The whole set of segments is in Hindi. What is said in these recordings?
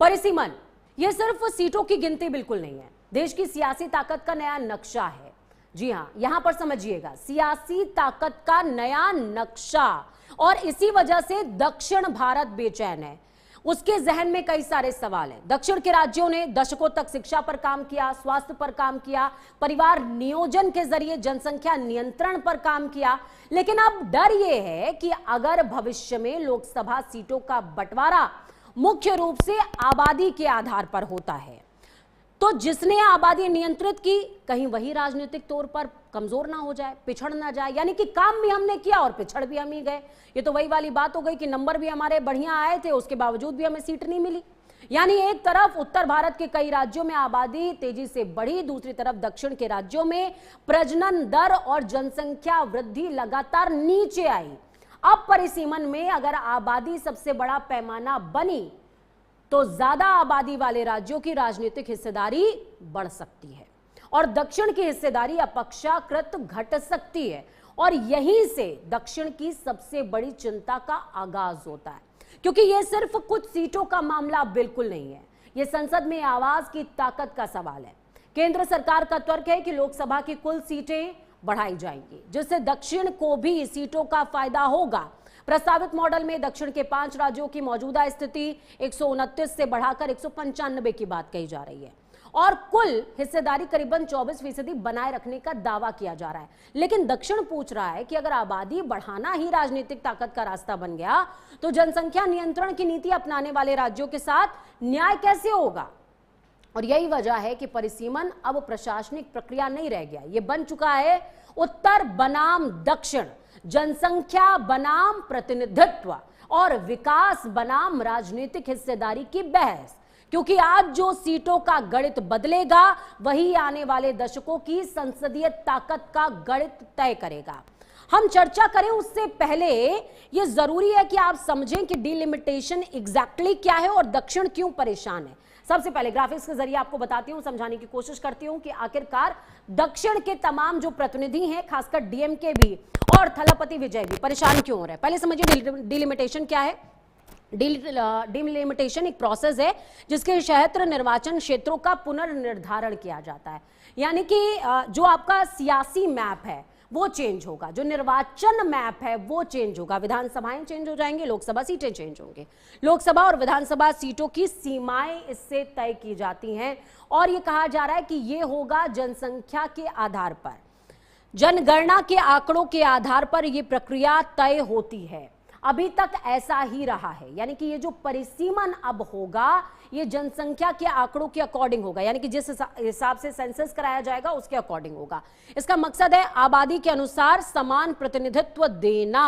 परिसीमन ये सिर्फ सीटों की गिनती बिल्कुल नहीं है, देश की सियासी ताकत का नया नक्शा है। जी हां, यहां पर समझिएगा, सियासी ताकत का नया नक्शा। और इसी वजह से दक्षिण भारत बेचैन है। उसके जहन में कई सारे सवाल हैं। दक्षिण के राज्यों ने दशकों तक शिक्षा पर काम किया, स्वास्थ्य पर काम किया, परिवार नियोजन के जरिए जनसंख्या नियंत्रण पर काम किया, लेकिन अब डर यह है कि अगर भविष्य में लोकसभा सीटों का बंटवारा मुख्य रूप से आबादी के आधार पर होता है, तो जिसने आबादी नियंत्रित की, कहीं वही राजनीतिक तौर पर कमजोर ना हो जाए, पिछड़ ना जाए। यानी कि काम भी हमने किया और पिछड़ भी हम ही गए। ये तो वही वाली बात हो गई कि नंबर भी हमारे बढ़िया आए थे, उसके बावजूद भी हमें सीट नहीं मिली। यानी एक तरफ उत्तर भारत के कई राज्यों में आबादी तेजी से बढ़ी, दूसरी तरफ दक्षिण के राज्यों में प्रजनन दर और जनसंख्या वृद्धि लगातार नीचे आई। अब परिसीमन में अगर आबादी सबसे बड़ा पैमाना बनी तो ज्यादा आबादी वाले राज्यों की राजनीतिक हिस्सेदारी बढ़ सकती है और दक्षिण की हिस्सेदारी अपेक्षाकृत घट सकती है। और यहीं से दक्षिण की सबसे बड़ी चिंता का आगाज होता है, क्योंकि यह सिर्फ कुछ सीटों का मामला बिल्कुल नहीं है, यह संसद में आवाज की ताकत का सवाल है। केंद्र सरकार का तर्क है कि लोकसभा की कुल सीटें बढ़ाई जाएंगी, जिससे दक्षिण को भी सीटों का फायदा होगा। प्रस्तावित मॉडल में दक्षिण के 5 राज्यों की मौजूदा स्थिति 129 से बढ़ाकर 195 की बात कही जा रही है और कुल हिस्सेदारी करीबन 24% बनाए रखने का दावा किया जा रहा है। लेकिन दक्षिण पूछ रहा है कि अगर आबादी बढ़ाना ही राजनीतिक ताकत का रास्ता बन गया, तो जनसंख्या नियंत्रण की नीति अपनाने वाले राज्यों के साथ न्याय कैसे होगा। और यही वजह है कि परिसीमन अब प्रशासनिक प्रक्रिया नहीं रह गया, यह बन चुका है उत्तर बनाम दक्षिण, जनसंख्या बनाम प्रतिनिधित्व और विकास बनाम राजनीतिक हिस्सेदारी की बहस। क्योंकि आज जो सीटों का गणित बदलेगा, वही आने वाले दशकों की संसदीय ताकत का गणित तय करेगा। हम चर्चा करें उससे पहले यह जरूरी है कि आप समझें कि डिलिमिटेशन एग्जैक्टली क्या है और दक्षिण क्यों परेशान है। सबसे पहले ग्राफिक्स के जरिए आपको बताती हूं, समझाने की कोशिश करती हूं कि आखिरकार दक्षिण के तमाम जो प्रतिनिधि हैं, खासकर डीएमके भी और थलापति विजय भी परेशान क्यों हो रहे हैं। पहले समझिए डिलिमिटेशन क्या है। डिलिमिटेशन एक प्रोसेस है जिसके क्षेत्र निर्वाचन क्षेत्रों का पुनर्निर्धारण किया जाता है। यानी कि जो आपका सियासी मैप है वो चेंज होगा, जो निर्वाचन मैप है वो चेंज होगा, विधानसभाएं चेंज हो जाएंगे, लोकसभा सीटें चेंज होंगे। लोकसभा और विधानसभा सीटों की सीमाएं इससे तय की जाती हैं और ये कहा जा रहा है कि ये होगा जनसंख्या के आधार पर, जनगणना के आंकड़ों के आधार पर यह प्रक्रिया तय होती है। अभी तक ऐसा ही रहा है, यानी कि ये जो परिसीमन अब होगा ये जनसंख्या के आंकड़ों के अकॉर्डिंग होगा, यानी कि जिस हिसाब से सेंसस कराया जाएगा उसके अकॉर्डिंग होगा। इसका मकसद है आबादी के अनुसार समान प्रतिनिधित्व देना।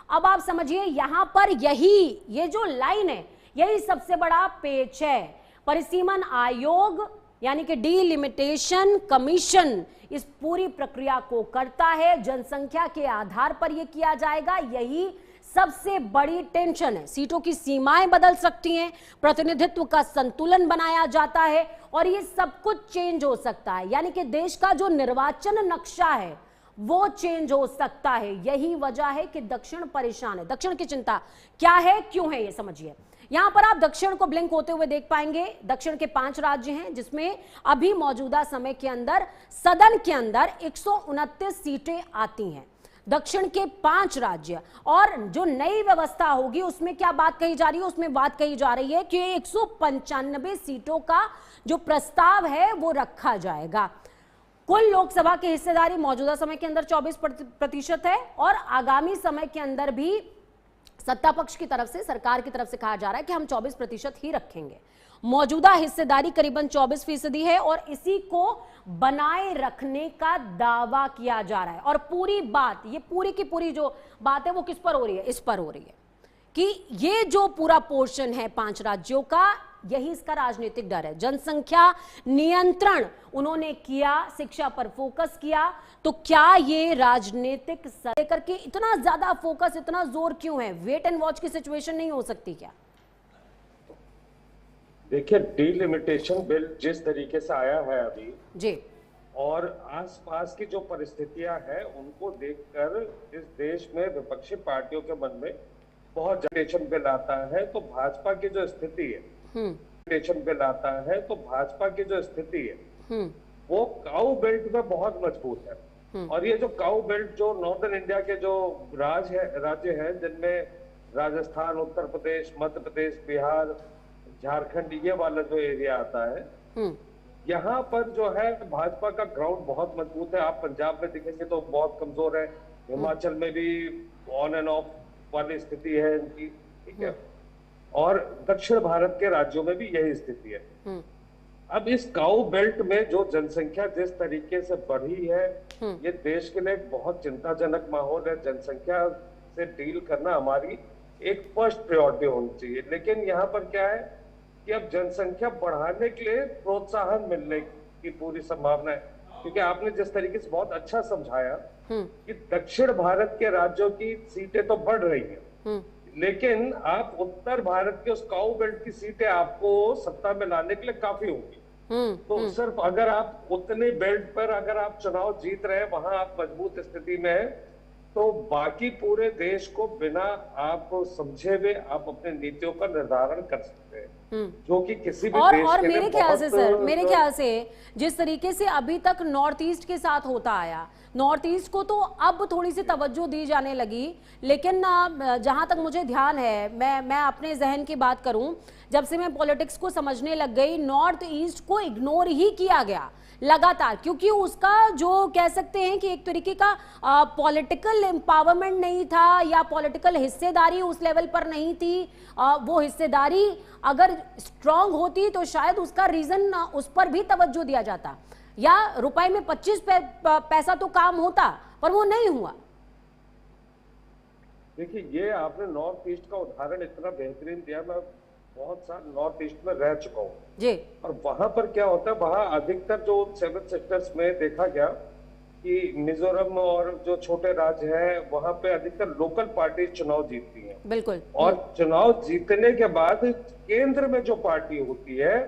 अब आप समझिए यहां पर ये जो लाइन है यही सबसे बड़ा पेच है। परिसीमन आयोग यानी कि डिलिमिटेशन कमीशन इस पूरी प्रक्रिया को करता है, जनसंख्या के आधार पर यह किया जाएगा। यही सबसे बड़ी टेंशन है। सीटों की सीमाएं बदल सकती हैं, प्रतिनिधित्व का संतुलन बनाया जाता है और ये सब कुछ चेंज हो सकता है। यानी कि देश का जो निर्वाचन नक्शा है वो चेंज हो सकता है। यही वजह है कि दक्षिण परेशान है। दक्षिण की चिंता क्या है, क्यों है, ये समझिए। यहां पर आप दक्षिण को ब्लिंक होते हुए देख पाएंगे। दक्षिण के 5 राज्य हैं जिसमें अभी मौजूदा समय के अंदर सदन के अंदर 129 सीटें आती हैं। दक्षिण के 5 राज्य, और जो नई व्यवस्था होगी उसमें क्या बात कही जा रही है, उसमें बात कही जा रही है कि 195 सीटों का जो प्रस्ताव है वो रखा जाएगा। कुल लोकसभा की हिस्सेदारी मौजूदा समय के अंदर 24% है और आगामी समय के अंदर भी सत्ता पक्ष की तरफ से, सरकार की तरफ से कहा जा रहा है कि हम 24% ही रखेंगे। मौजूदा हिस्सेदारी करीबन 24% है और इसी को बनाए रखने का दावा किया जा रहा है। और पूरी बात, ये पूरी की पूरी जो बात है वो किस पर हो रही है, इस पर हो रही है कि ये जो पूरा पोर्शन है 5 राज्यों का, यही इसका राजनीतिक डर है। जनसंख्या नियंत्रण उन्होंने किया, शिक्षा पर फोकस किया, तो क्या ये राजनीतिक सतह करके इतना ज्यादा फोकस, इतना जोर क्यों है? वेट एंड वॉच की सिचुएशन नहीं हो सकती क्या? देखिए, डिलिमिटेशन बिल जिस तरीके से आया है अभी जी, और आसपास की जो परिस्थितियां हैं उनको देखकर इस देश में विपक्षी पार्टियों के मन में बहुत डिलिमिटेशन बिल आता है तो भाजपा की जो स्थिति है डिलिमिटेशन बिल आता है तो भाजपा की जो स्थिति है वो काऊ बेल्ट में बहुत मजबूत है। और ये जो काऊ बेल्ट जो नॉर्दर्न इंडिया के जो राज्य हैं जिनमें राजस्थान, उत्तर प्रदेश, मध्य प्रदेश, बिहार, झारखंड, ये वाला जो एरिया आता है, यहाँ पर जो है भाजपा का ग्राउंड बहुत मजबूत है। आप पंजाब में देखेंगे तो बहुत कमजोर है, हिमाचल में भी ऑन एंड ऑफ वाली स्थिति है इनकी, ठीक है, और दक्षिण भारत के राज्यों में भी यही स्थिति है। अब इस काऊ बेल्ट में जो जनसंख्या जिस तरीके से बढ़ी है, ये देश के लिए एक बहुत चिंताजनक माहौल है। जनसंख्या से डील करना हमारी एक फर्स्ट प्रायोरिटी होनी चाहिए। लेकिन यहाँ पर क्या है कि अब जनसंख्या बढ़ाने के लिए प्रोत्साहन मिलने की पूरी संभावना है, क्योंकि आपने जिस तरीके से बहुत अच्छा समझाया कि दक्षिण भारत के राज्यों की सीटें तो बढ़ रही हैं, लेकिन आप उत्तर भारत के उस काऊ बेल्ट की सीटें आपको सत्ता में लाने के लिए काफी होंगी। तो सिर्फ अगर आप उतने बेल्ट पर अगर आप चुनाव जीत रहे हैं, वहां आप मजबूत स्थिति में है, तो बाकी पूरे देश को बिना आप समझे हुए आप अपने नीतियों का निर्धारण कर सकते हैं, जो कि किसी भी देश और के लिए मेरे ख्याल से सर, मेरे बहुत ख्याल से जिस तरीके से अभी तक नॉर्थ ईस्ट के साथ होता आया, नॉर्थ ईस्ट को तो अब थोड़ी सी तवज्जो दी जाने लगी, लेकिन जहां तक मुझे ध्यान है, मैं अपने जहन की बात करूं, जब से मैं पॉलिटिक्स को समझने लग गई, नॉर्थ ईस्ट को इग्नोर ही किया गया लगातार, क्योंकि उसका जो कह सकते हैं कि एक तरीके का पॉलिटिकल एम्पावरमेंट नहीं था या पॉलिटिकल हिस्सेदारी उस लेवल पर नहीं थी। वो हिस्सेदारी अगर स्ट्रांग होती तो शायद उसका रीजन उस पर भी तवज्जो दिया जाता, या रुपए में 25 पैसा तो काम होता, पर वो नहीं हुआ। देखिए, ये आपने नॉर्थ ईस्ट का उदाहरण इतना बेहतरीन दिया। मैं बहुत साल नॉर्थ ईस्ट में रह चुका हूँ जी, और वहां पर क्या होता है, वहां अधिकतर जो 7 सेक्टर्स में देखा गया कि मिजोरम और जो छोटे राज्य हैं वहां पे अधिकतर लोकल पार्टी चुनाव जीतती हैं। बिल्कुल। और चुनाव जीतने के बाद केंद्र में जो पार्टी होती है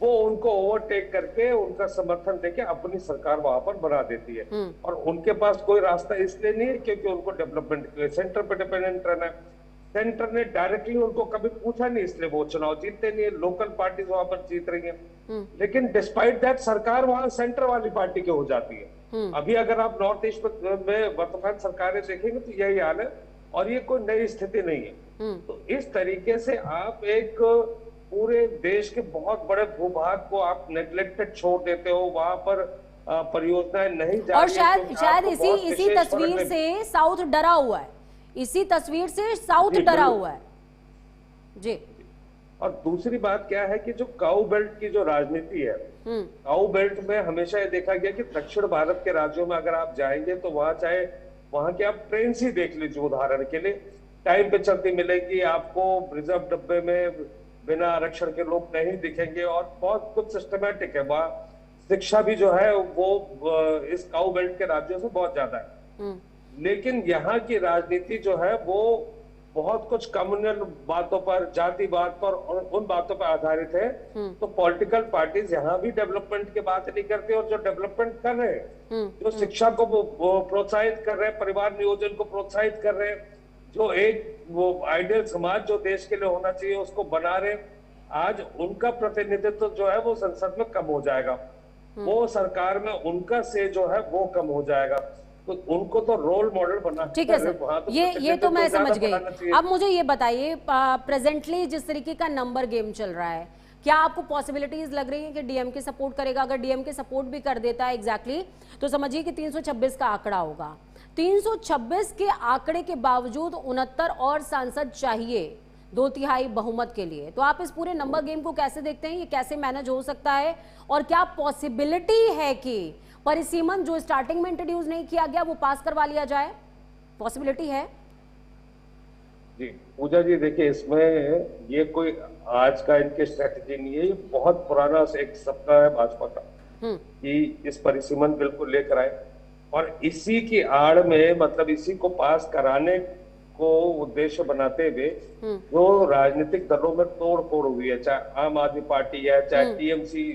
वो उनको ओवरटेक करके उनका समर्थन देके अपनी सरकार वहां पर बना देती है। और उनके पास कोई रास्ता इसलिए नहीं है क्योंकि उनको डेवलपमेंट के लिए सेंटर पे डिपेंडेंट रहना है। सेंटर ने डायरेक्टली उनको कभी पूछा नहीं, इसलिए वो चुनाव जीतते नहीं है। लोकल पार्टीज वहां पर जीत रही हैं, लेकिन डिस्पाइट दैट सरकार वहां सेंटर वाली पार्टी की हो जाती है। अभी अगर आप नॉर्थ ईस्ट में वर्तमान सरकारें देखेंगे तो यही हाल है, और ये कोई नई स्थिति नहीं है। तो इस तरीके से आप एक पूरे देश के बहुत बड़े भूभाग को आप नेग्लेक्टेड छोड़ देते हो, वहां पर परियोजनाएं नहीं जा रही। और शायद इसी तस्वीर से साउथ डरा हुआ है, इसी तस्वीर से साउथ डरा हुआ है जी। और दूसरी बात क्या है कि जो काऊ बेल्ट की जो राजनीति है, काऊ बेल्ट में हमेशा ये देखा गया कि दक्षिण भारत के राज्यों में अगर आप जाएंगे तो वहां चाहे वहां के आप ट्रेन ही देख लीजिए, उदाहरण के लिए टाइम पे चलती मिलेगी आपको, रिजर्व डब्बे में बिना आरक्षण के लोग नहीं दिखेंगे, और बहुत कुछ सिस्टमेटिक है। वहां शिक्षा भी जो है वो इस काऊ बेल्ट के राज्यों से बहुत ज्यादा है। लेकिन यहाँ की राजनीति जो है वो बहुत कुछ कम्युनल बातों पर, जातिवाद पर और उन बातों पर आधारित है। तो पॉलिटिकल पार्टीज यहाँ भी डेवलपमेंट की बात नहीं करते, और जो डेवलपमेंट कर रहे हैं, जो शिक्षा को प्रोत्साहित कर रहे हैं, परिवार नियोजन को प्रोत्साहित कर रहे हैं, जो एक वो आइडियल समाज जो देश के लिए होना चाहिए उसको बना रहे, आज उनका प्रतिनिधित्व जो है वो संसद में कम हो जाएगा, वो सरकार में उनका से जो है वो कम हो जाएगा। तो उनको तो रोल मॉडल बना। ठीक है सर, ये तो मैं समझ गई। अब मुझे ये बताइए, प्रेजेंटली जिस तरीके का नंबर गेम चल रहा है, क्या आपको पॉसिबिलिटीज लग रही है कि डीएमके सपोर्ट करेगा? अगर डीएमके सपोर्ट भी कर देता है एग्जैक्टली, तो समझिए कि 326 का आंकड़ा होगा। 326 के आंकड़े के बावजूद 69 और सांसद चाहिए 2/3 बहुमत के लिए। तो आप इस पूरे नंबर गेम को कैसे देखते हैं? ये कैसे मैनेज हो सकता है? और क्या पॉसिबिलिटी है कि परिसीमन जो स्टार्टिंग में इंट्रोड्यूस नहीं किया गया वो पास करवा लिया जाए? पॉसिबिलिटी है जी। पूजा जी, देखिए, इसमें ये कोई आज का इनके स्ट्रेटेजी नहीं है, ये बहुत पुराना एक सपना है भाजपा का कि इस परिसीमन बिल को लेकर आए, और इसी की आड़ में, मतलब इसी को पास कराने को उद्देश्य बनाते हुए जो राजनीतिक दलों में तोड़ फोड़ हुई है, चाहे आम आदमी पार्टी है, चाहे टीएमसी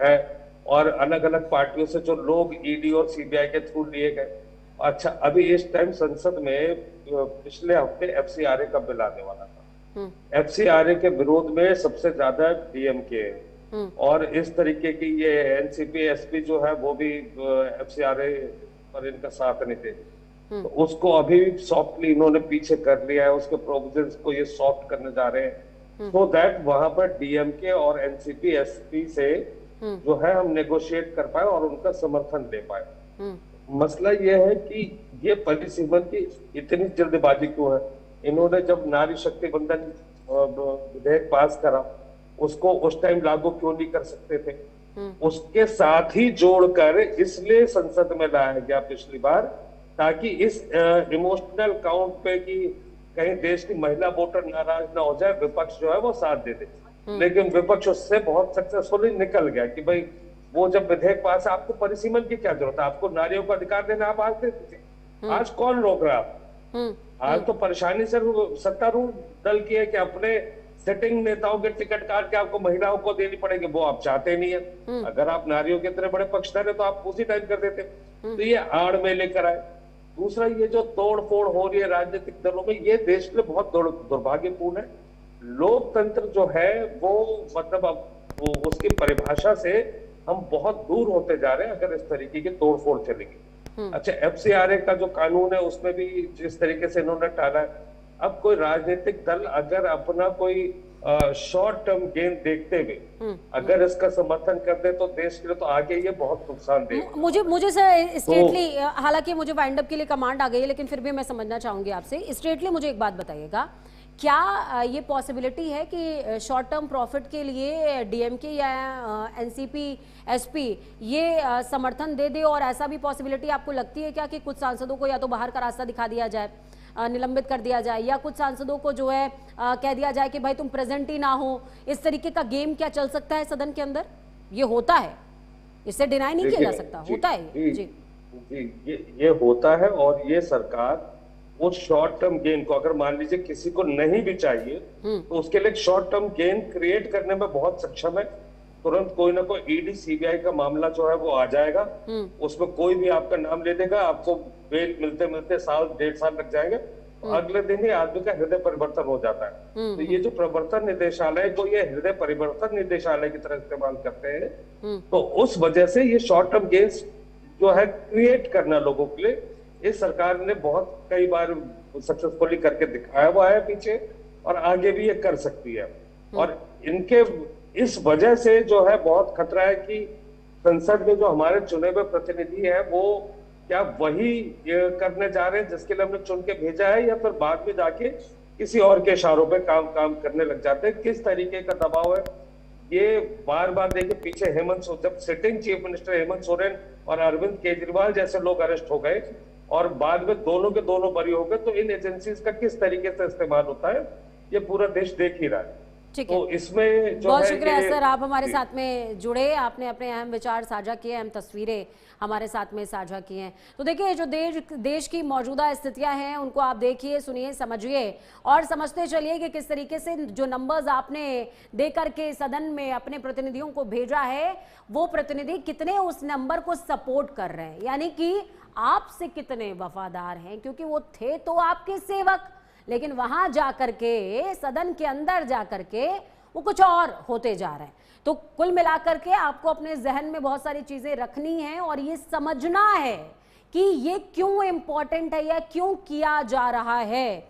है, और अलग अलग पार्टियों से जो लोग ईडी और सीबीआई के थ्रू लिए गए। अच्छा, अभी इस टाइम संसद में पिछले हफ्ते एफसीआरए का बिल आने वाला था, FCRA के विरोध में सबसे ज्यादा DMK है, और इस तरीके की ये NCP SP जो है वो भी FCRA पर इनका साथ नहीं थे, तो उसको अभी सॉफ्टली इन्होंने पीछे कर लिया है, उसके प्रोविजंस को ये सॉफ्ट करने जा रहे हैं, सो दैट वहां पर DMK और NCP SP से जो है हम नेगोशिएट कर पाए और उनका समर्थन दे पाए। मसला ये है कि ये परिसीमन की इतनी जल्दबाजी क्यों है? इन्होंने जब नारी शक्ति बंधन विधेयक पास करा, उसको उस टाइम लागू क्यों नहीं कर सकते थे? उसके साथ ही जोड़कर इसलिए संसद में लाया गया पिछली बार, ताकि इस इमोशनल काउंट पे कि कहीं देश की महिला वोटर नाराज ना हो जाए, विपक्ष जो है वो साथ दे दे। लेकिन विपक्ष उससे बहुत सक्सेसफुली निकल गया कि भाई वो जब विधेयक पास है, आपको परिसीमन की क्या जरूरत है? आपको नारियों को अधिकार देना, आप आज देते थे। आज कौन रोक रहा है आप? आज तो परेशानी सिर्फ सत्तारूढ़ दल की है कि अपने सिटिंग नेताओं के टिकट काट के आपको महिलाओं को देनी पड़ेगी, वो आप चाहते नहीं है। अगर आप नारियों के इतने बड़े पक्षधर है तो आप उसी टाइम कर देते। तो ये आड़ में लेकर आए। दूसरा, ये जो तोड़ फोड़ हो रही है राजनीतिक दलों में, ये देश के लिए बहुत दुर्भाग्यपूर्ण है। लोकतंत्र जो है वो मतलब अब उसकी परिभाषा से हम बहुत दूर होते जा रहे हैं अगर इस तरीके की तोड़ फोड़ चलेगी। अच्छा, FCRA का जो कानून है उसमें भी जिस तरीके से इन्होंने टाला है, अब कोई राजनीतिक दल अगर अपना कोई शॉर्ट टर्म गेन देखते हुए अगर इसका समर्थन कर दे तो देश के लिए तो आगे ये बहुत नुकसान देगा। मुझे सर स्ट्रेटली, हालांकि मुझे वाइंड अप के लिए कमांड आ गई है, लेकिन फिर भी मैं समझना चाहूंगी आपसे स्ट्रेटली। मुझे एक बात बताइएगा, क्या ये पॉसिबिलिटी है कि शॉर्ट टर्म प्रॉफिट के लिए DMK या NCP SP ये समर्थन दे दे? और ऐसा भी पॉसिबिलिटी आपको लगती है क्या कि कुछ सांसदों को या तो बाहर का रास्ता दिखा दिया जाए, निलंबित कर दिया जाए, या कुछ सांसदों को जो है कह दिया जाए कि भाई तुम प्रेजेंट ही ना हो? इस तरीके का गेम क्या चल सकता है सदन के अंदर? ये होता है, इससे डिनाई नहीं किया जा सकता, होता है जी, ये होता है। और ये सरकार उस शॉर्ट टर्म गेन को, अगर मान लीजिए किसी को नहीं भी चाहिए तो उसके लिए शॉर्ट टर्म गेन क्रिएट करने में बहुत सक्षम है। तुरंत कोई ना कोई ED CBI का मामला जो है वो आ जाएगा, उसमें कोई भी आपका नाम ले देगा, आपको बेल मिलते मिलते साल 1.5 साल लग जाएंगे, अगले दिन ही आदमी का हृदय परिवर्तन हो जाता है। तो ये जो प्रवर्तन निदेशालय को ये हृदय परिवर्तन निदेशालय की तरह इस्तेमाल करते हैं, तो उस वजह से ये शॉर्ट टर्म गेन्स जो है क्रिएट करना लोगों के लिए, इस सरकार ने बहुत कई बार सक्सेसफुली करके दिखाया हुआ है पीछे, और आगे भी ये कर सकती है। और इनके इस वजह से जो है बहुत खतरा है कि संसद में जो हमारे चुने हुए प्रतिनिधि हैं वो क्या वही करने जा रहे हैं जिसके लिए हमने चुन के भेजा है, या फिर बाद में जाके किसी और के इशारों पे काम करने लग जाते हैं? किस तरीके का दबाव है ये बार बार देखिए। पीछे जब sitting chief minister Hemant Soren और अरविंद केजरीवाल जैसे लोग अरेस्ट हो गए और बाद में दोनों के दोनों बरी हो गए, तो इन एजेंसीज का किस तरीके से इस्तेमाल होता है ये पूरा देश देख ही रहा है। तो इसमें जो बहुत शुक्रिया सर, आप हमारे साथ में जुड़े, आपने अपने अहम विचार साझा किए, अहम तस्वीरें हमारे साथ में साझा की हैं। तो देखिए, जो देश की मौजूदा स्थितियां हैं उनको आप देखिए, सुनिए, समझिए और समझते चलिए कि किस तरीके से जो नंबर्स आपने दे करके सदन में अपने प्रतिनिधियों को भेजा है, वो प्रतिनिधि कितने उस नंबर को सपोर्ट कर रहे हैं, यानी कि आपसे कितने वफादार हैं, क्योंकि वो थे तो आपके सेवक, लेकिन वहां जाकर के, सदन के अंदर जाकर के वो कुछ और होते जा रहे हैं। तो कुल मिलाकर के आपको अपने जहन में बहुत सारी चीजें रखनी है और ये समझना है कि ये क्यों इंपॉर्टेंट है या क्यों किया जा रहा है।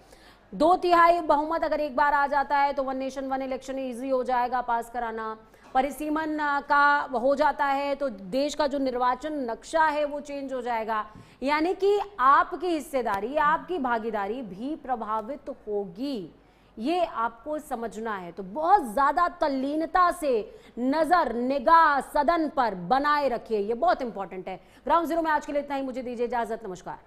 2/3 बहुमत अगर एक बार आ जाता है तो 1 नेशन 1 इलेक्शन इजी हो जाएगा पास कराना। परिसीमन का हो जाता है तो देश का जो निर्वाचन नक्शा है वो चेंज हो जाएगा, यानी कि आपकी हिस्सेदारी, आपकी भागीदारी भी प्रभावित होगी। ये आपको समझना है। तो बहुत ज्यादा तल्लीनता से नजर निगाह सदन पर बनाए रखिए, ये बहुत इंपॉर्टेंट है। ग्राउंड जीरो में आज के लिए इतना ही, मुझे दीजिए इजाजत, नमस्कार।